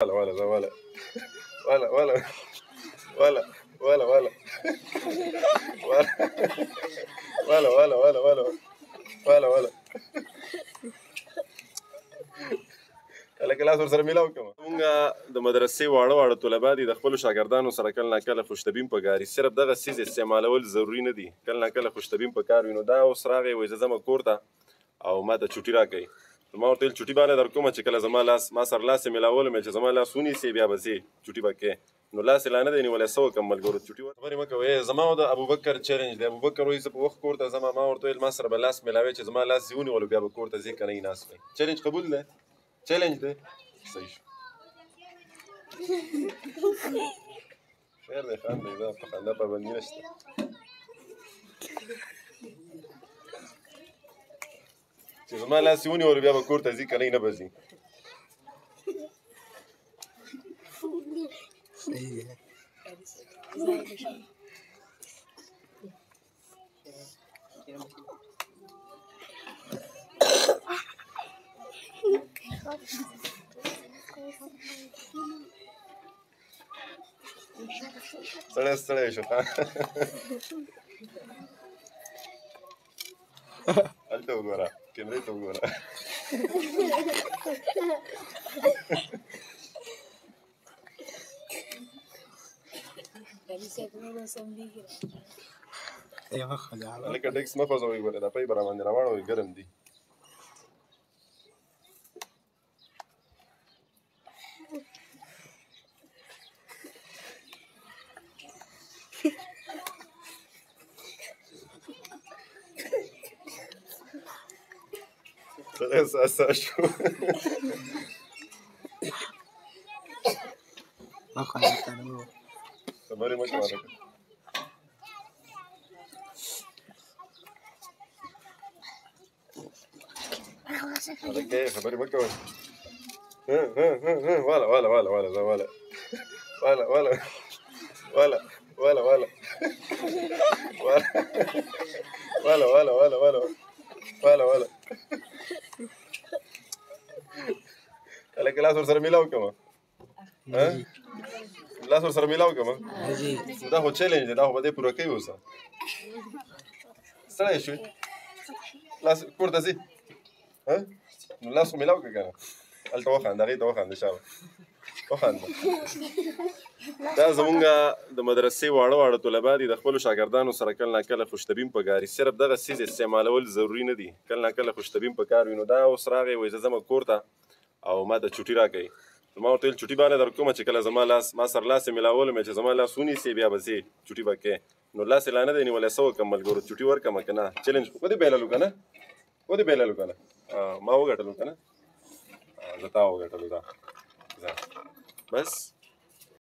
ولا ولا ولا ولا ولا ولا ولا ولا ولا ولا ولا ولا ولا ولا لکه لاس ورسره میلاو کوم. مونږ د مدرسې واړه طلبه دي، د خپلو شاګردانو سره کله ناکله خوشطبین پکار وي. صرف دغه څیز استعمالول ضروري نه دي، کله ناکله خوشطبین پکار وي. نو دا اوس راغی وایي زه ځمه کور ته او ما ته چوټي راکوي. ما ورته ویل چوټي به نه در کومه چې کله زما لاس ما سره لاس یې میلاولو مې چې زما لاس ونیسې بیا به ځې چوټي به کوې. نو لاس یې لا نه دی نیولی، څه وکړم ملګرو چوټي خبرې مه کوئ. زما او د ابوبکر چیلنج دی. ابوبکر وایي زه په وخت کور ته ځم، ما ورته ویل ما سره به لاس میلاوې چې زما لاس دې ونیولو بیا به کور ته ځې که نه یې ناست وی. چیلنج قبول دی؟ چیلنج دی؟ صحیح شو. خیر دی، خاندئ، دا په خندا پابندي نشته. چې زما لاس یې ونیولو بیا به کور ته ځي که نه یې نه به ځي. سړی ستړی شو. هلته وګوره، کیمرې ته وګوره. هلکه ډیکس مه خوځوئ، ګوره دا پۍ به راباندې راواړوئ، ګرم دي. سړی ساسا شو. خبرې مه کوه هلکه. هلکه خبرې مه کوئ. ولا ولا ولا ولا ولا ولا ولا ولا ولا ولا ولا ولا ولا ولا ولا هلکه لاس ورسره میلاو کومه. لاس ورسره میلاو کومه. دا خو چیلنج دی، دا خو به دې پوره کوي. اوسه ستړی شوې، لاس کور ته ځې نو لاس خو میلاو کړه که نه. هلته وخانده، هغې ته وخانده، شابه وخانده. دا زمونږ د مدرسې واړه طلبه دي، د خپلو شاګردانو سره کله ناکله خوشطبین پکار وي. صرف دغه څیز استعمالول ضروري نه دي، کله ناکله خوشطبین پکار وي. نو دا اوس راغی وایي زه ځمه کور ته او ما ته چوټي راکوي. ما ورته ویل چوټي به نه در کومه چې کله زما لاس ما سره لاس یې میلاولو مې چې زما لاس ونیسې بیا به ځې چوټي به کوې. نو لاس یې لا نه دی نیولی، څه وکړم ملګرو چوټي ورکړمه که نه. چیلنج ودې بایللو که نه، ودې بایللو که نه. ما وګټلو که نه، زه تا وګټلو. دا بس